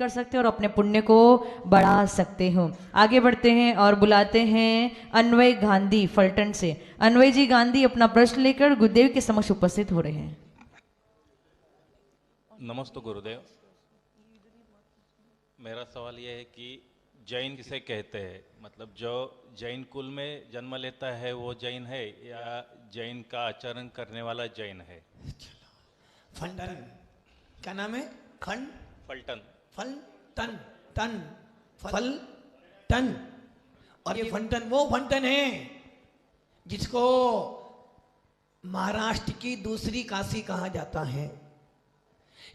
कर सकते हो और अपने पुण्य को बढ़ा सकते हो। आगे बढ़ते हैं और बुलाते हैं अन्वय गांधी फलटन से। अन्वय जी गांधी अपना प्रश्न लेकर गुरुदेव के समक्ष उपस्थित हो रहे हैं। नमस्ते गुरुदेव, मेरा सवाल यह है कि जैन किसे कहते हैं? मतलब जो जैन कुल में जन्म लेता है वो जैन है या जैन का आचरण करने वाला जैन है? फंटन, क्या नाम है? फलटन। फलटन, टन, फलटन। और ये फंटन वो फंटन है जिसको महाराष्ट्र की दूसरी काशी कहा जाता है।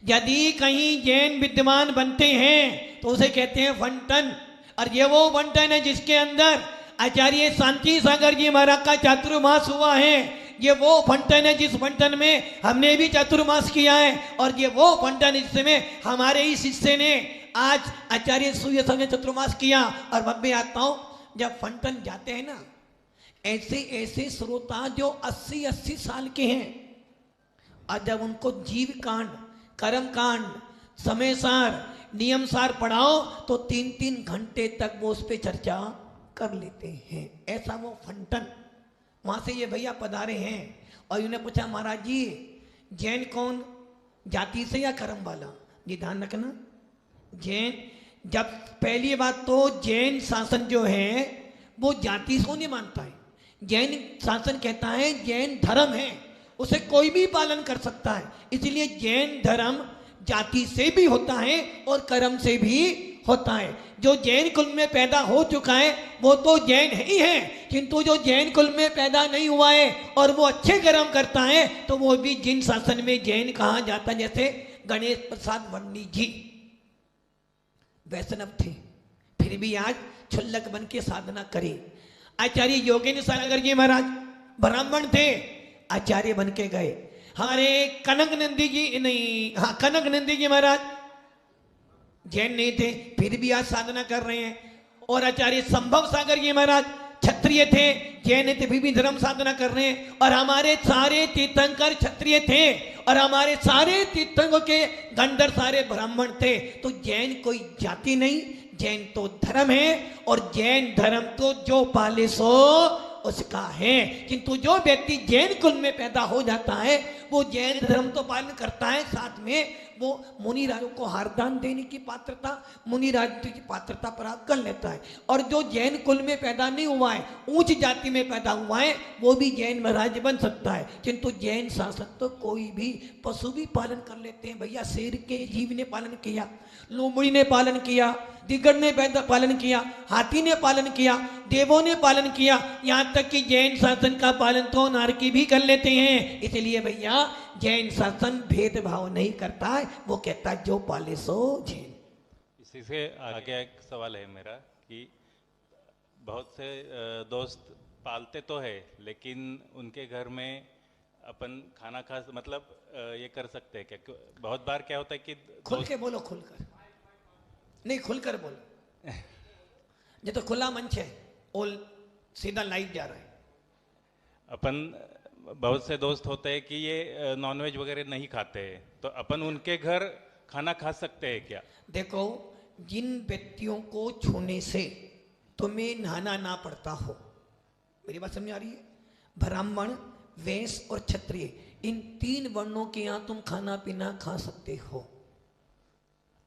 यदि कहीं जैन विद्यमान बनते हैं तो उसे कहते हैं फंटन। और ये वो फंटन है जिसके अंदर आचार्य शांति सागर जी महाराज का चातुर्मास हुआ है। ये वो फंटन है जिस फंटन में हमने भी चातुर्मास किया है। और ये वो फंटन जिसमें हमारे ही शिष्य ने आज आचार्य सूर्य संग चतुर्मास किया। और मैं भी आता हूं, जब फंटन जाते हैं ना, ऐसे ऐसे श्रोता जो 80-80 साल के हैं, और जब उनको जीव कांड, कर्म कांड, समय सार, नियम सार पढ़ाओ तो 3-3 घंटे तक वो उस पर चर्चा कर लेते हैं। ऐसा वो फंटन। वहां से ये भैया पधारे हैं और उन्हें पूछा, महाराज जी जैन कौन, जाति से या कर्म वाला? ये ध्यान रखना, जैन, जब पहली बात तो जैन शासन जो है वो जाति को नहीं मानता है। जैन शासन कहता है जैन धर्म है, उसे कोई भी पालन कर सकता है। इसलिए जैन धर्म जाति से भी होता है और कर्म से भी होता है। जो जैन कुल में पैदा हो चुका है वो तो जैन ही है, किंतु जो जैन कुल में पैदा नहीं हुआ है और वो अच्छे कर्म करता है तो वो भी जिन शासन में जैन कहा जाता है। जैसे गणेश प्रसाद वन्नी जी वैष्णव थे, फिर भी आज क्षुल्लक बन के साधना करे। आचार्य योगेंद्र सागर जी महाराज ब्राह्मण थे, आचार्य बन के गए। हमारे कनक नंदी जी, नहीं, हाँ, कनक नंदी जी महाराज जैन नहीं थे, फिर भी आज साधना कर रहे हैं। और आचार्य संभव सागर जी महाराज क्षत्रिय थे, जैन थे, फिर भी धर्म साधना कर रहे हैं। और हमारे सारे तीर्थंकर क्षत्रिय थे और हमारे सारे तीर्थंकर के गंधर सारे ब्राह्मण थे। तो जैन कोई जाति नहीं, जैन तो धर्म है। और जैन धर्म तो जो पाले सो उसका है। किंतु जो व्यक्ति जैन कुल में पैदा हो जाता है वो जैन धर्म तो पालन करता है, साथ में वो मुनि राजों को हारदान देने की पात्रता, मुनि राज की पात्रता प्राप्त कर लेता है। और जो जैन कुल में पैदा नहीं हुआ है, ऊंच जाति में पैदा हुआ है, वो भी जैन महाराज बन सकता है। किंतु जैन शासन तो कोई भी, पशु भी पालन कर लेते हैं भैया। शेर के जीव ने पालन किया, लोमड़ी ने पालन किया, दिगड़ ने पालन किया, हाथी ने पालन किया, देवों ने पालन किया, यहाँ तक कि जैन शासन का पालन तो नारकी भी कर लेते हैं। इसलिए भैया जैन शासन भेदभाव नहीं करता है, वो कहता है जो पाले सो जैन। इसी से आगे एक सवाल है मेरा कि बहुत से दोस्त पालते तो है लेकिन उनके घर में अपन खाना खा, मतलब ये कर सकते हैं क्या? बहुत बार क्या होता है कि खुल के बोलो, खुलकर नहीं, खुलकर बोलो। ये तो खुला मंच है, और सीधा लाइव जा रहा है। अपन बहुत से दोस्त होते हैं कि ये नॉनवेज वगैरह नहीं खाते हैं, तो अपन उनके घर खाना खा सकते हैं क्या? देखो, जिन व्यक्तियों को छूने से तुम्हें नहाना ना पड़ता हो, मेरी बात समझ आ रही है? ब्राह्मण, वैश्य और क्षत्रिय, इन 3 वर्णों के यहाँ तुम खाना पीना खा सकते हो,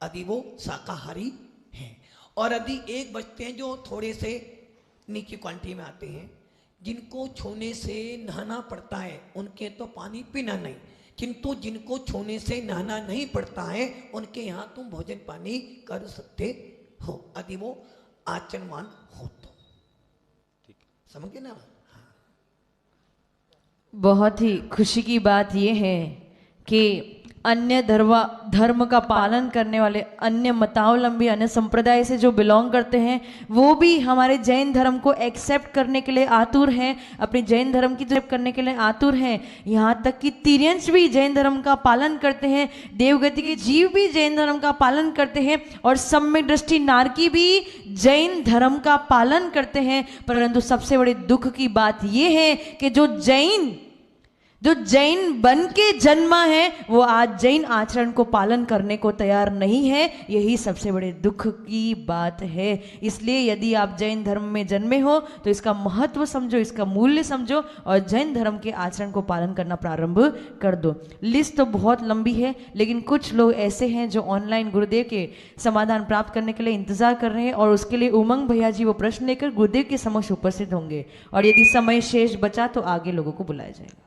यदि वो शाकाहारी हैं। और यदि एक बचते हैं जो थोड़े से नीची क्वांटिटी में आते हैं, जिनको छूने से नहाना पड़ता है, उनके तो पानी पीना नहीं। किंतु जिनको छूने से नहाना नहीं पड़ता है उनके यहाँ तुम भोजन पानी कर सकते हो, यदि वो आचरणवान हो तो। ठीक, समझ गए ना? बहुत ही खुशी की बात यह है कि अन्य धर्म का पालन करने वाले, अन्य मतावलंबी, अन्य संप्रदाय से जो बिलोंग करते हैं, वो भी हमारे जैन धर्म को एक्सेप्ट करने के लिए आतुर हैं, अपने जैन धर्म की एक्सेप्ट करने के लिए आतुर हैं। यहाँ तक कि तिर्यंश भी जैन धर्म का पालन करते हैं, देवगति के जीव भी जैन धर्म का पालन करते हैं, और सम्यक दृष्टि नारकी भी जैन धर्म का पालन करते हैं। परंतु सबसे बड़ी दुख की बात यह है कि जो जैन जो जैन बन के जन्मा है वो आज जैन आचरण को पालन करने को तैयार नहीं है। यही सबसे बड़े दुख की बात है। इसलिए यदि आप जैन धर्म में जन्मे हो तो इसका महत्व समझो, इसका मूल्य समझो और जैन धर्म के आचरण को पालन करना प्रारंभ कर दो। लिस्ट तो बहुत लंबी है, लेकिन कुछ लोग ऐसे हैं जो ऑनलाइन गुरुदेव के समाधान प्राप्त करने के लिए इंतजार कर रहे हैं और उसके लिए उमंग भैया जी वो प्रश्न लेकर गुरुदेव के समक्ष उपस्थित होंगे और यदि समय शेष बचा तो आगे लोगों को बुलाया जाएगा।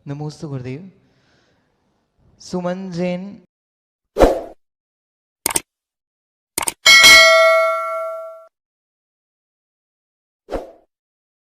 नमोस्तु गुरुदेव। सुमन जैन